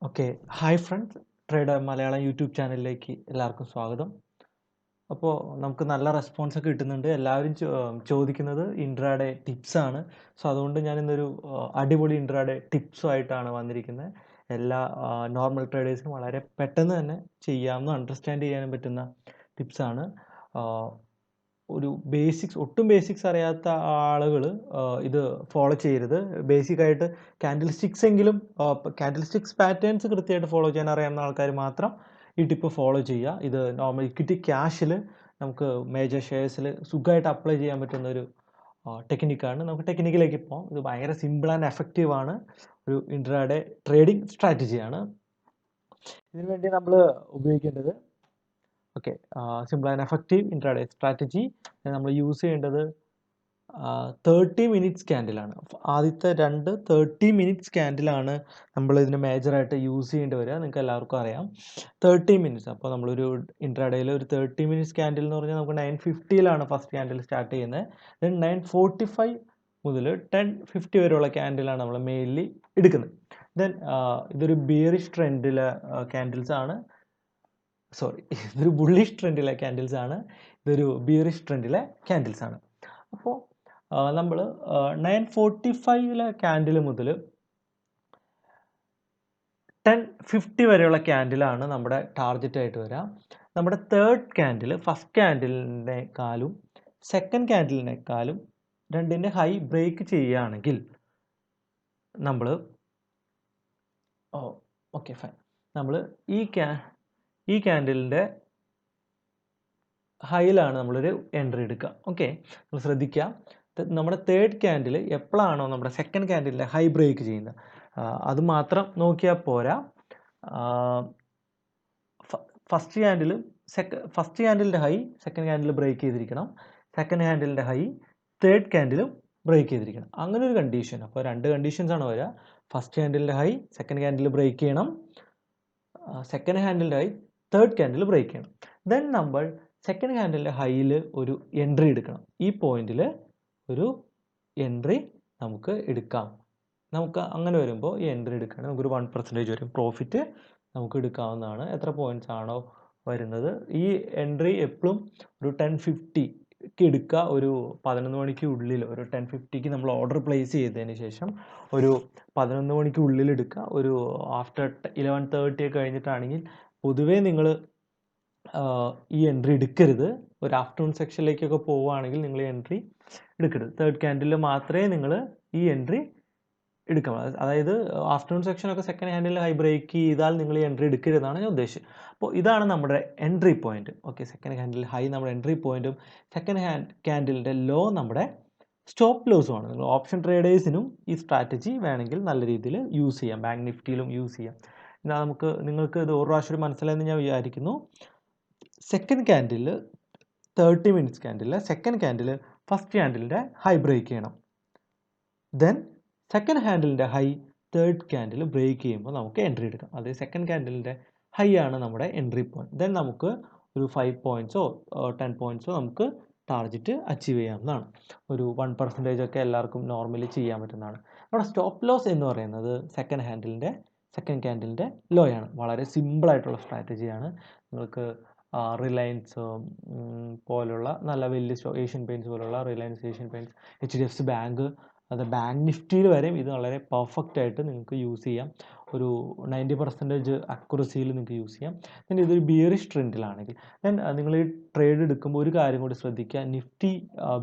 Okay, hi friends, trader Malayalam YouTube ചാനലിലേക്ക് എല്ലാവർക്കും സ്വാഗതം. അപ്പോൾ നമുക്ക് നല്ല റെസ്പോൺസ് ഒക്കെ കിട്ടുന്നുണ്ട്. എല്ലാവരും ചോദിക്കുന്നത് ഇൻട്രാഡേ ടിപ്സ് ആണ്. സോ അതുകൊണ്ട് ഞാൻ ഇന്നൊരു അടിപൊളി ഇൻട്രാഡേ ടിപ്സുമായിട്ടാണ് വന്നിരിക്കുന്നത്. എല്ലാ നോർമൽ ട്രേഡേഴ്സിനും വളരെ പെട്ടെന്ന് തന്നെ ചെയ്യാവുന്ന അണ്ടർസ്റ്റാൻഡ് ചെയ്യാനും പറ്റുന്ന ടിപ്സാണ്. ഒരു ഒട്ടും ബേസിക്സ് അറിയാത്ത ആളുകൾ ഇത് ഫോളോ ചെയ്യരുത്. ബേസിക്കായിട്ട് ക്യാൻഡിൽ സ്റ്റിക്സ് പാറ്റേൺസ് കൃത്യമായിട്ട് ഫോളോ ചെയ്യാൻ അറിയാവുന്ന ആൾക്കാർ മാത്രം ഈ ടിപ്പ് ഫോളോ ചെയ്യുക. ഇത് നോർമൽ ഇക്വിറ്റി ക്യാഷിൽ നമുക്ക് മേജർ ഷെയർസിൽ സുഖമായിട്ട് അപ്ലൈ ചെയ്യാൻ പറ്റുന്ന ഒരു ടെക്നിക്കാണ്. നമുക്ക് ടെക്നിക്കിലേക്ക് പോകാം. ഇത് ഭയങ്കര സിമ്പിൾ ആൻഡ് എഫക്റ്റീവ് ആണ്. ഒരു ഇൻട്രാഡേ ട്രേഡിംഗ് സ്ട്രാറ്റജിയാണ്. ഇതിനു വേണ്ടി നമ്മൾ ഉപയോഗിക്കേണ്ടത് simple and effective intraday strategy. നമ്മൾ യൂസ് ചെയ്യേണ്ടത് 30 മിനിറ്റ്സ് ക്യാൻഡിലാണ്. ആദ്യത്തെ 30 മിനിറ്റ്സ് ക്യാൻഡിലാണ് നമ്മൾ ഇതിന് മേജറായിട്ട് യൂസ് ചെയ്യേണ്ടി വരിക. നിങ്ങൾക്ക് എല്ലാവർക്കും അറിയാം 30 മിനിറ്റ്സ്. അപ്പോൾ നമ്മളൊരു ഇൻട്രാഡേയിൽ ഒരു 30 മിനിറ്റ്സ് ക്യാൻഡിൽ എന്ന് പറഞ്ഞാൽ നമുക്ക് 9:50 ഫസ്റ്റ് ക്യാൻഡിൽ സ്റ്റാർട്ട് ചെയ്യുന്നത്. ദെൻ 9:45 മുതൽ 10:50 വരെയുള്ള ക്യാൻഡിലാണ് നമ്മൾ മെയിൻലി എടുക്കുന്നത്. ദെൻ ഇതൊരു ബിയറിഷ് ട്രെൻഡിലെ ക്യാൻഡിൽസ് ആണ്. ഇതൊരു ബുള്ളിഷ് ട്രെൻഡിലെ ക്യാൻഡിൽസ് ആണ്. ഇതൊരു ബിയറിഷ് ട്രെൻഡിലെ ക്യാൻഡിൽസ് ആണ്. അപ്പോൾ നമ്മൾ 9:45 ക്യാൻഡിൽ മുതൽ 10:50 വരെയുള്ള ക്യാൻഡിലാണ് നമ്മുടെ ടാർഗറ്റ് ആയിട്ട് വരിക. നമ്മുടെ തേർഡ് ക്യാൻഡിൽ ഫസ്റ്റ് ക്യാൻഡിലിനേക്കാളും സെക്കൻഡ് ക്യാൻഡിലിനേക്കാളും രണ്ടിൻ്റെ ഹൈ ബ്രേക്ക് ചെയ്യുകയാണെങ്കിൽ നമ്മൾ നമ്മൾ ഈ ക്യാൻഡിലിൻ്റെ ഹൈയിലാണ് നമ്മളൊരു എൻട്രി എടുക്കുക. നമ്മൾ ശ്രദ്ധിക്കുക, നമ്മുടെ തേർഡ് ക്യാൻഡിൽ എപ്പോഴാണോ നമ്മുടെ സെക്കൻഡ് ക്യാൻഡിലിൻ്റെ ഹൈ ബ്രേക്ക് ചെയ്യുന്നത് അത് മാത്രം നോക്കിയാൽ പോരാ. ഫസ്റ്റ് ക്യാൻഡിലിൻ്റെ ഹൈ സെക്കൻഡ് ക്യാൻഡിൽ ബ്രേക്ക് ചെയ്തിരിക്കണം. സെക്കൻഡ് ക്യാൻഡിലിൻ്റെ ഹൈ തേർഡ് ക്യാൻഡിലും ബ്രേക്ക് ചെയ്തിരിക്കണം. അങ്ങനെ ഒരു കണ്ടീഷൻ. അപ്പോൾ രണ്ട് കണ്ടീഷൻസ് ആണ് വരിക. ഫസ്റ്റ് ക്യാൻഡിലിൻ്റെ ഹൈ സെക്കൻഡ് ക്യാൻഡിൽ ബ്രേക്ക് ചെയ്യണം. സെക്കൻഡ് ക്യാൻഡിലിൻ്റെ ഹൈ തേർഡ് ക്യാൻഡിൽ ബ്രേക്ക് ചെയ്യണം. ദെൻ നമ്മൾ സെക്കൻഡ് ക്യാൻഡിലിൻ്റെ ഹൈയിൽ ഒരു എൻട്രി എടുക്കണം. ഈ പോയിന്റിൽ ഒരു എൻട്രി നമുക്ക് എടുക്കാം. നമുക്ക് അങ്ങനെ വരുമ്പോൾ ഈ എൻട്രി എടുക്കുകയാണെങ്കിൽ നമുക്കൊരു 1% വരും പ്രോഫിറ്റ് നമുക്ക് എടുക്കാവുന്നതാണ്. എത്ര പോയിന്റ്സ് ആണോ വരുന്നത്. ഈ എൻട്രി എപ്പോഴും ഒരു 10:50 എടുക്കുക. ഒരു 11 മണിക്ക് ഉള്ളിൽ ഒരു 10:50 നമ്മൾ ഓർഡർ പ്ലേസ് ചെയ്തതിന് ശേഷം ഒരു 11 മണിക്ക് ഉള്ളിൽ എടുക്കുക. ഒരു ആഫ്റ്റർ 11:30 കഴിഞ്ഞിട്ടാണെങ്കിൽ പൊതുവേ നിങ്ങൾ ഈ എൻട്രി എടുക്കരുത്. ഒരു ആഫ്റ്റർനൂൺ സെക്ഷനിലേക്കൊക്കെ പോവുകയാണെങ്കിൽ നിങ്ങൾ എൻട്രി എടുക്കരുത്. തേർഡ് ക്യാൻഡിൽ മാത്രമേ നിങ്ങൾ ഈ എൻട്രി എടുക്കാം. അതായത് ആഫ്റ്റർനൂൺ സെക്ഷനൊക്കെ സെക്കൻഡ് ഹാൻഡിൽ ഹൈ ബ്രേക്ക് ചെയ്താൽ നിങ്ങൾ എൻട്രി എടുക്കരുതെന്നാണ് ഞാൻ ഉദ്ദേശിച്ചത്. അപ്പോൾ ഇതാണ് നമ്മുടെ entry point. Second candle high നമ്മുടെ എൻട്രി പോയിന്റും സെക്കൻഡ് ക്യാൻഡിലിൻ്റെ ലോ നമ്മുടെ സ്റ്റോപ്പ് ലോസുമാണ്. നിങ്ങൾ ഓപ്ഷൻ ട്രേഡേഴ്സിനും ഈ സ്ട്രാറ്റജി വേണമെങ്കിൽ നല്ല രീതിയിൽ യൂസ് ചെയ്യാം. ബാങ്ക് നിഫ്റ്റിയിലും യൂസ് ചെയ്യാം. എന്നാൽ നിങ്ങൾക്ക് ഇത് ഒരു പ്രാവശ്യം മനസ്സിലായെന്ന് ഞാൻ വിചാരിക്കുന്നു. Second candle 30 minutes candle second candle first ക്യാൻഡിലിൻ്റെ ഹൈ ബ്രേക്ക് ചെയ്യണം. ദെൻ സെക്കൻഡ് ഹാൻഡിലിൻ്റെ ഹൈ തേർഡ് ക്യാൻഡിൽ ബ്രേക്ക് ചെയ്യുമ്പോൾ നമുക്ക് എൻട്രി എടുക്കാം. അതായത് സെക്കൻഡ് ക്യാൻഡിലിൻ്റെ ഹൈ ആണ് നമ്മുടെ എൻട്രി പോയിന്റ്. ദെൻ നമുക്ക് ഒരു 5 പോയിൻറ്റ്സോ 10 പോയിൻറ്റ്സോ നമുക്ക് ടാർഗറ്റ് അച്ചീവ് ചെയ്യാവുന്നതാണ്. ഒരു 1% ഒക്കെ എല്ലാവർക്കും നോർമലി ചെയ്യാൻ പറ്റുന്നതാണ്. നമ്മുടെ സ്റ്റോപ്പ് ലോസ് എന്ന് പറയുന്നത് സെക്കൻഡ് ക്യാൻഡിലിൻ്റെ ലോ ആണ്. വളരെ സിമ്പിളായിട്ടുള്ള സ്ട്രാറ്റജിയാണ്. നിങ്ങൾക്ക് റിലയൻസ് പോലുള്ള നല്ല വലിയ ഏഷ്യൻ പെയിൻറ്റ്സ് പോലുള്ള Reliance, Asian paints, HDFC bank, അത് ബാങ്ക് നിഫ്റ്റിയിൽ വരെയും ഇത് വളരെ പെർഫെക്റ്റ് ആയിട്ട് നിങ്ങൾക്ക് യൂസ് ചെയ്യാം. ഒരു 90% അക്യുറസിയിൽ നിങ്ങൾക്ക് യൂസ് ചെയ്യാം. then ഇതൊരു ബിയറിഷ് ട്രെൻഡിലാണെങ്കിൽ then നിങ്ങൾ ഈ ട്രേഡ് എടുക്കുമ്പോൾ ഒരു കാര്യം കൂടി ശ്രദ്ധിക്കുക. നിഫ്റ്റി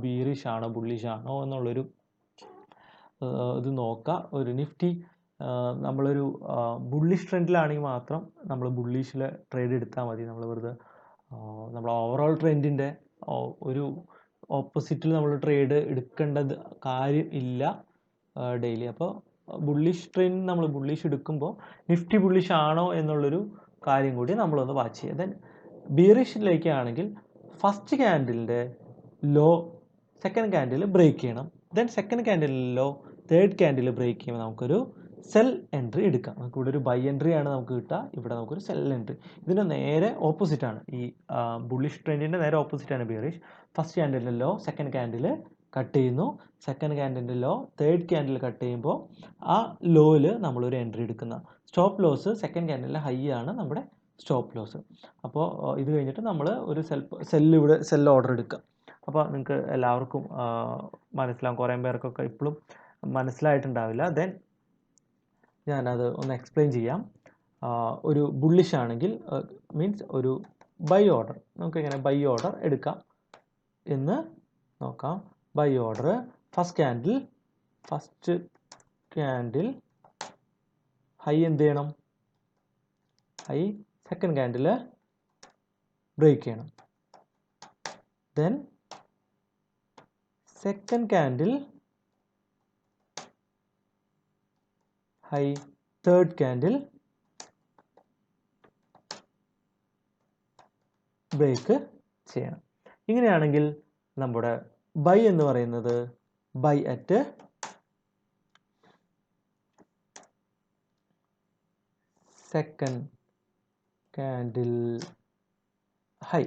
ബിയറിഷ് ആണോ ബുള്ളിഷ് ആണോ എന്നുള്ളൊരു ഇത് നോക്കുക. ഒരു നിഫ്റ്റി നമ്മളൊരു ബുള്ളിഷ് ട്രെൻഡിലാണെങ്കിൽ മാത്രം നമ്മൾ ബുള്ളിഷിൽ ട്രേഡ് എടുത്താൽ മതി. നമ്മൾ വെറുതെ നമ്മൾ ഓവറോൾ ട്രെൻഡിൻ്റെ ഒരു ഓപ്പോസിറ്റിൽ നമ്മൾ ട്രേഡ് എടുക്കേണ്ടത് കാര്യം ഇല്ല ഡെയിലി. അപ്പോൾ ബുള്ളിഷ് ട്രെൻഡ് നമ്മൾ ബുള്ളിഷ് എടുക്കുമ്പോൾ നിഫ്റ്റി ബുള്ളിഷ് ആണോ എന്നുള്ളൊരു കാര്യം കൂടി നമ്മളൊന്ന് വാച്ച് ചെയ്യുക. ദെൻ ബിയറിഷിലേക്കാണെങ്കിൽ ഫസ്റ്റ് ക്യാൻഡിലിൻ്റെ ലോ സെക്കൻഡ് ക്യാൻഡിൽ ബ്രേക്ക് ചെയ്യണം. Then second candle low third candle break ചെയ്യുമ്പോൾ നമുക്കൊരു സെൽ എൻട്രി എടുക്കാം. നമുക്ക് ഇവിടെ ഒരു ബൈ എൻട്രി ആണ് നമുക്ക് കിട്ടുക. ഇവിടെ നമുക്കൊരു സെൽ എൻട്രി. ഇതിന് നേരെ ഓപ്പോസിറ്റാണ്. ഈ ബുള്ളിഷ് ട്രെൻഡിൻ്റെ നേരെ ഓപ്പോസിറ്റാണ് bearish. First candle low second candle cut ചെയ്യുന്നു. സെക്കൻഡ് ക്യാൻഡിലിൻ്റെ ലോ തേർഡ് ക്യാൻഡിൽ കട്ട് ചെയ്യുമ്പോൾ ആ ലോയിൽ നമ്മളൊരു എൻട്രി എടുക്കുന്ന. സ്റ്റോപ്പ് ലോസ് സെക്കൻഡ് ക്യാൻഡിലിൻ്റെ ഹൈ ആണ് നമ്മുടെ സ്റ്റോപ്പ് ലോസ്. അപ്പോൾ ഇത് കഴിഞ്ഞിട്ട് നമ്മൾ ഒരു സെൽ ഓർഡർ എടുക്കുക. അപ്പോൾ നിങ്ങൾക്ക് എല്ലാവർക്കും മനസ്സിലാവും. കുറേ പേർക്കൊക്കെ ഇപ്പോഴും മനസ്സിലായിട്ടുണ്ടാവില്ല. ദെൻ ഞാനത് ഒന്ന് എക്സ്പ്ലെയിൻ ചെയ്യാം. ഒരു ബുള്ളിഷ് ആണെങ്കിൽ മീൻസ് ഒരു ബൈ ഓർഡർ, നമുക്ക് എങ്ങനെ ബൈ ഓർഡർ എടുക്കാം എന്ന് നോക്കാം. Buy order first candle high എന്ത് ചെയ്യണം? ഹൈ സെക്കൻഡ് ക്യാൻഡിൽ ബ്രേക്ക് ചെയ്യണം. Then second candle high third candle break ചെയ്യണം. ഇങ്ങനെയാണെങ്കിൽ നമ്മുടെ ബൈ എന്ന് പറയുന്നത് buy at second candle high.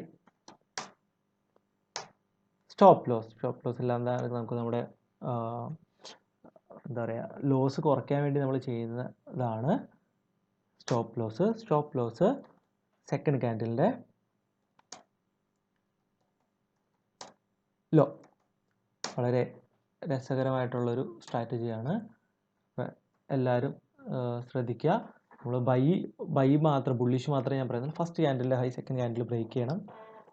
Stop loss ഇല്ലാതെ നമുക്ക് നമ്മുടെ എന്താ പറയുക, ലോസ് കുറയ്ക്കാൻ വേണ്ടി നമ്മൾ ചെയ്യുന്നതാണ് സ്റ്റോപ്പ് ലോസ് സെക്കൻഡ് ക്യാൻഡിലിൻ്റെ ലോ. വളരെ രസകരമായിട്ടുള്ളൊരു സ്ട്രാറ്റജിയാണ്. എല്ലാവരും ശ്രദ്ധിക്കുക. നമ്മൾ ബൈ മാത്രം, ബുള്ളിഷ് മാത്രമേ ഞാൻ പറയുന്നത്. ഫസ്റ്റ് ക്യാൻഡിലിൻ്റെ ഹൈ സെക്കൻഡ് ക്യാൻഡിൽ ബ്രേക്ക് ചെയ്യണം.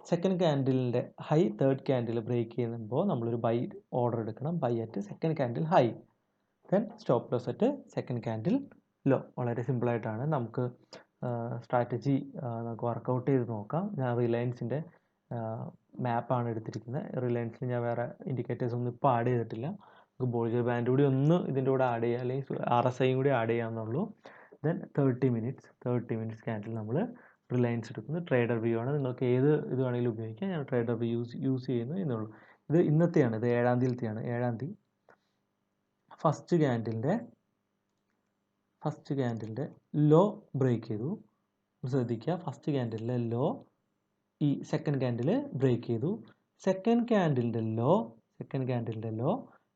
സെക്കൻഡ് ക്യാൻഡിലിൻ്റെ ഹൈ തേർഡ് ക്യാൻഡിൽ ബ്രേക്ക് ചെയ്യുമ്പോൾ നമ്മളൊരു ബൈ ഓർഡർ എടുക്കണം. Buy at second candle high, then stop loss at second candle low. വളരെ സിമ്പിളായിട്ടാണ് നമുക്ക് സ്ട്രാറ്റജി നമുക്ക് വർക്കൗട്ട് ചെയ്ത് നോക്കാം. ഞാൻ റിലയൻസിൻ്റെ മാപ്പാണ് എടുത്തിരിക്കുന്നത്. റിലയൻസിൽ ഞാൻ വേറെ ഇൻഡിക്കേറ്റേഴ്സ് ഒന്നും ഇപ്പോൾ ആഡ് ചെയ്തിട്ടില്ല. നമുക്ക് ബോൾജർ ബാൻഡ് കൂടി ഒന്ന് ഇതിൻ്റെ കൂടെ ആഡ് ചെയ്യുക, അല്ലെങ്കിൽ RSI കൂടി ആഡ് ചെയ്യാമെന്നുള്ളൂ. ദെൻ 30 മിനിറ്റ്സ് ക്യാൻഡിൽ നമ്മൾ റിലയൻസ് എടുക്കുന്നത്. ട്രേഡർ വ്യൂ ആണ്. നിങ്ങൾക്ക് ഏത് ഇത് വേണമെങ്കിലും ഉപയോഗിക്കാം. ഞാൻ ട്രേഡർ വ്യൂ യൂസ് ചെയ്യുന്നു എന്നുള്ളൂ. ഇത് ഇന്നത്തെയാണ്, ഇത് 7-ാം തീയതിയിലത്തെയാണ്. 7-ാം തീയതി ഫസ്റ്റ് ക്യാൻഡിലിൻ്റെ ലോ ബ്രേക്ക് ചെയ്തു. ശ്രദ്ധിക്കുക, ഫസ്റ്റ് ക്യാൻഡിലിൻ്റെ ലോ ഈ സെക്കൻഡ് ക്യാൻഡിൽ ബ്രേക്ക് ചെയ്തു. സെക്കൻഡ് ക്യാൻഡിലിൻ്റെ ലോ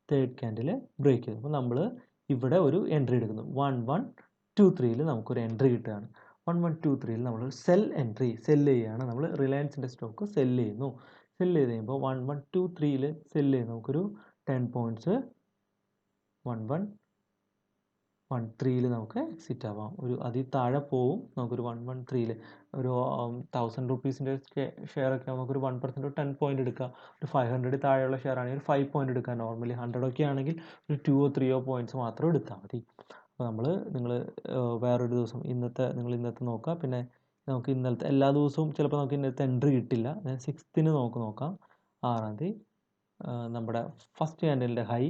തേർഡ് ക്യാൻഡിൽ ബ്രേക്ക് ചെയ്തു. അപ്പോൾ നമ്മൾ ഇവിടെ ഒരു എൻട്രി എടുക്കുന്നു. 1123 നമുക്കൊരു എൻട്രി കിട്ടുകയാണ്. 1123 നമ്മൾ സെല്ല് ചെയ്യുകയാണ്. നമ്മൾ റിലയൻസിൻ്റെ സ്റ്റോക്ക് സെല്ല് ചെയ്യുന്നു. സെല്ല് ചെയ്ത് കഴിയുമ്പോൾ 1123 സെല്ല് ചെയ്യുന്നു. നമുക്കൊരു 10 പോയിൻറ്റ്സ് 1113 നമുക്ക് എക്സിറ്റ് ആവാം. ഒരു അതിൽ താഴെ പോവും. നമുക്കൊരു 113 ഒരു 1000 റുപ്പീസിൻ്റെ ഷെയർ ഒക്കെ നമുക്കൊരു 1% 10 പോയിന്റ് എടുക്കാം. ഒരു 500 താഴെയുള്ള ഷെയർ ആണെങ്കിൽ ഒരു 5 പോയിന്റ് എടുക്കാം. നോർമലി 100 ഒക്കെ ആണെങ്കിൽ ഒരു 2 or 3 പോയിന്റ്സ് മാത്രം എടുത്താൽ മതി. അപ്പോൾ നിങ്ങൾ വേറൊരു ദിവസം നിങ്ങൾ ഇന്നത്തെ നോക്കുക. പിന്നെ നമുക്ക് ഇന്നലത്തെ എല്ലാ ദിവസവും ചിലപ്പോൾ നമുക്ക് ഇന്നത്തെ എൻട്രി കിട്ടില്ല. ഞാൻ 6th നോക്കാം. 6-ാം തീയതി നമ്മുടെ ഫസ്റ്റ് ക്യാൻഡിലിൻ്റെ ഹൈ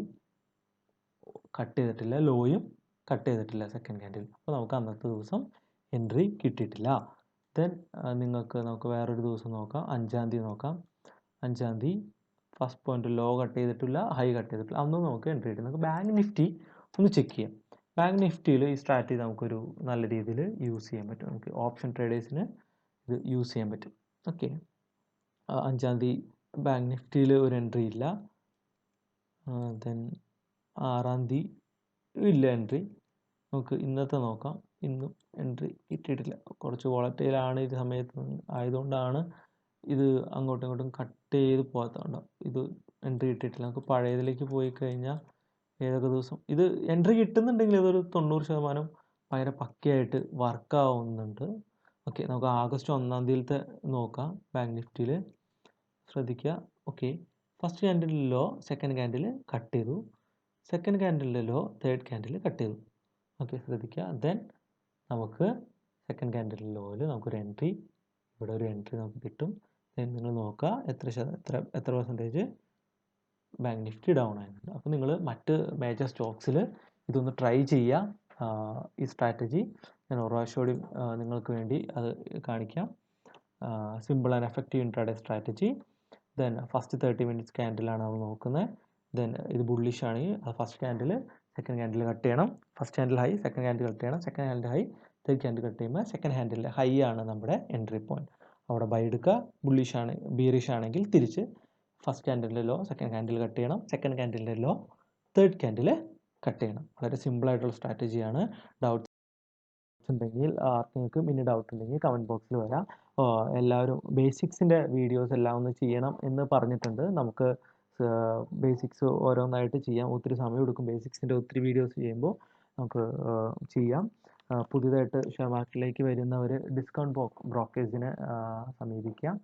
കട്ട് ചെയ്തിട്ടില്ല, ലോയും കട്ട് ചെയ്തിട്ടില്ല സെക്കൻഡ് ക്യാൻഡിൽ. അപ്പോൾ നമുക്ക് അന്നത്തെ ദിവസം എൻട്രി കിട്ടിയിട്ടില്ല. ദെൻ നമുക്ക് വേറൊരു ദിവസം നോക്കാം. 5-ാം തീയതി നോക്കാം. 5-ാം തീയതി ഫസ്റ്റ് പോയിന്റ് ലോ കട്ട് ചെയ്തിട്ടില്ല, ഹൈ കട്ട് ചെയ്തിട്ടില്ല. അന്നും നമുക്ക് എൻട്രി കിട്ടി. നമുക്ക് ബാങ്ക് നിഫ്റ്റി ഒന്ന് ചെക്ക് ചെയ്യാം. ബാങ്ക് നിഫ്റ്റിയിൽ ഈ സ്ട്രാറ്റജി നമുക്കൊരു നല്ല രീതിയിൽ യൂസ് ചെയ്യാൻ പറ്റും. നമുക്ക് ഓപ്ഷൻ ട്രേഡേഴ്സിന് ഇത് യൂസ് ചെയ്യാൻ പറ്റും. ഓക്കെ, 5-ാം തീയതി ബാങ്ക് നിഫ്റ്റിയിൽ ഒരു എൻട്രി ഇല്ല. ദെൻ 6-ാം തീയതി ഇല്ല എൻട്രി. നമുക്ക് ഇന്നത്തെ നോക്കാം. ഇന്നും എൻട്രി കിട്ടിയിട്ടില്ല. കുറച്ച് വോളറ്റൈലാണ് ഈ സമയത്ത് ആയതുകൊണ്ടാണ് ഇത് അങ്ങോട്ടും ഇങ്ങോട്ടും കട്ട് ചെയ്ത് പോകാത്തതുകൊണ്ടാണ് ഇത് എൻട്രി കിട്ടിയിട്ടില്ല. നമുക്ക് പഴയതിലേക്ക് പോയി കഴിഞ്ഞാൽ ഏതൊക്കെ ദിവസം ഇത് എൻട്രി കിട്ടുന്നുണ്ടെങ്കിൽ ഇതൊരു 90% ഭയങ്കര പക്കയായിട്ട് വർക്കാവുന്നുണ്ട്. ഓക്കെ, നമുക്ക് ആഗസ്റ്റ് 1-ാം തീയതിയിലത്തെ നോക്കാം. ബാങ്ക് നിഫ്റ്റിയിൽ ശ്രദ്ധിക്കുക. Okay, first candle low second candle cut ചെയ്തു. സെക്കൻഡ് ക്യാൻഡിലിൻ്റെ ലോ തേർഡ് ക്യാൻഡിൽ കട്ട് ചെയ്തു. ഓക്കെ, ശ്രദ്ധിക്കുക. ദെൻ നമുക്ക് സെക്കൻഡ് ക്യാൻഡിൽ ലോയിൽ നമുക്കൊരു എൻട്രി, ഇവിടെ ഒരു എൻട്രി നമുക്ക് കിട്ടും. ദെൻ നിങ്ങൾ നോക്കുക എത്ര പെർസെൻറ്റേജ് ബാങ്ക് നിഫ്റ്റി ഡൗൺ ആയിട്ടുണ്ട്. അപ്പോൾ നിങ്ങൾ മറ്റ് മേജർ സ്റ്റോക്സിൽ ഇതൊന്ന് ട്രൈ ചെയ്യുക. ഈ സ്ട്രാറ്റജി ഞാൻ ഒരു പ്രാവശ്യം നിങ്ങൾക്ക് വേണ്ടി അത് കാണിക്കാം. Simple and effective intraday strategy. Then first 30 minutes ക്യാൻഡിലാണ് നമ്മൾ നോക്കുന്നത്. ദെൻ ഇത് ബുള്ളിഷ് ആണെങ്കിൽ first candle second candle cut ചെയ്യണം. First candle high second candle cut ചെയ്യണം. Second candle high third candle cut ചെയ്യുമ്പോൾ സെക്കൻഡ് ഹാൻഡിലെ ഹൈ ആണ് നമ്മുടെ എൻട്രി പോയിന്റ്. അവിടെ ബൈ എടുക്കുക. ബീറിഷ് ആണെങ്കിൽ തിരിച്ച് ഫസ്റ്റ് ക്യാൻഡിലിൻ്റെ ലോ സെക്കൻഡ് ക്യാൻഡിൽ കട്ട് ചെയ്യണം, സെക്കൻഡ് ക്യാൻഡിലിൻ്റെ ലോ തേർഡ് ക്യാൻഡിൽ കട്ട് ചെയ്യണം. വളരെ സിമ്പിളായിട്ടുള്ള സ്ട്രാറ്റജിയാണ്. ഡൗട്ട്സ് ഉണ്ടെങ്കിൽ ആർക്കെങ്കിലും ഇനി ഡൗട്ട് ഉണ്ടെങ്കിൽ കമൻറ്റ് ബോക്സിൽ വരാം. എല്ലാവരും ബേസിക്സിൻ്റെ വീഡിയോസ് എല്ലാം ഒന്ന് ചെയ്യണം എന്ന് പറഞ്ഞിട്ടുണ്ട്. നമുക്ക് ബേസിക്സ് ഓരോന്നായിട്ട് ചെയ്യാം. ഒത്തിരി സമയം എടുക്കും ബേസിക്സിൻ്റെ ഒത്തിരി വീഡിയോസ് ചെയ്യുമ്പോൾ. നമുക്ക് ചെയ്യാം. പുതിയതായിട്ട് ഷെയർ മാർക്കറ്റിലേക്ക് വരുന്നവർ ഡിസ്കൗണ്ട് ബ്രോക്കേഴ്സിനെ സമീപിക്കാം.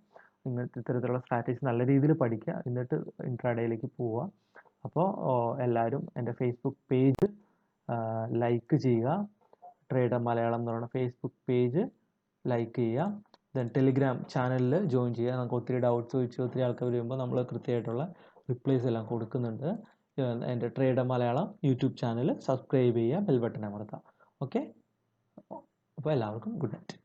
ഇങ്ങനത്തെ ഇത്തരത്തിലുള്ള സ്ട്രാറ്റജീസ് നല്ല രീതിയിൽ പഠിക്കുക, എന്നിട്ട് ഇൻട്രാഡേയിലേക്ക് പോവുക. അപ്പോൾ എല്ലാവരും എൻ്റെ ഫേസ്ബുക്ക് പേജ് ലൈക്ക് ചെയ്യുക. ട്രേഡർ മലയാളം എന്ന് പറയുന്ന ഫേസ്ബുക്ക് പേജ് ലൈക്ക് ചെയ്യുക. ദെൻ ടെലിഗ്രാം ചാനലിൽ ജോയിൻ ചെയ്യുക. നമുക്ക് ഒത്തിരി ഡൗട്ട്സ് ചോദിച്ച് ഒത്തിരി ആൾക്കാർ വരുമ്പോൾ നമ്മൾ കൃത്യമായിട്ടുള്ള റിപ്ലൈസ് എല്ലാം കൊടുക്കുന്നുണ്ട്. എൻ്റെ trader Malayalam YouTube channel subscribe ചെയ്യുക, ബെൽ ബട്ടൺ അമർത്തുക. ഓക്കെ, അപ്പോൾ എല്ലാവർക്കും ഗുഡ് നൈറ്റ്.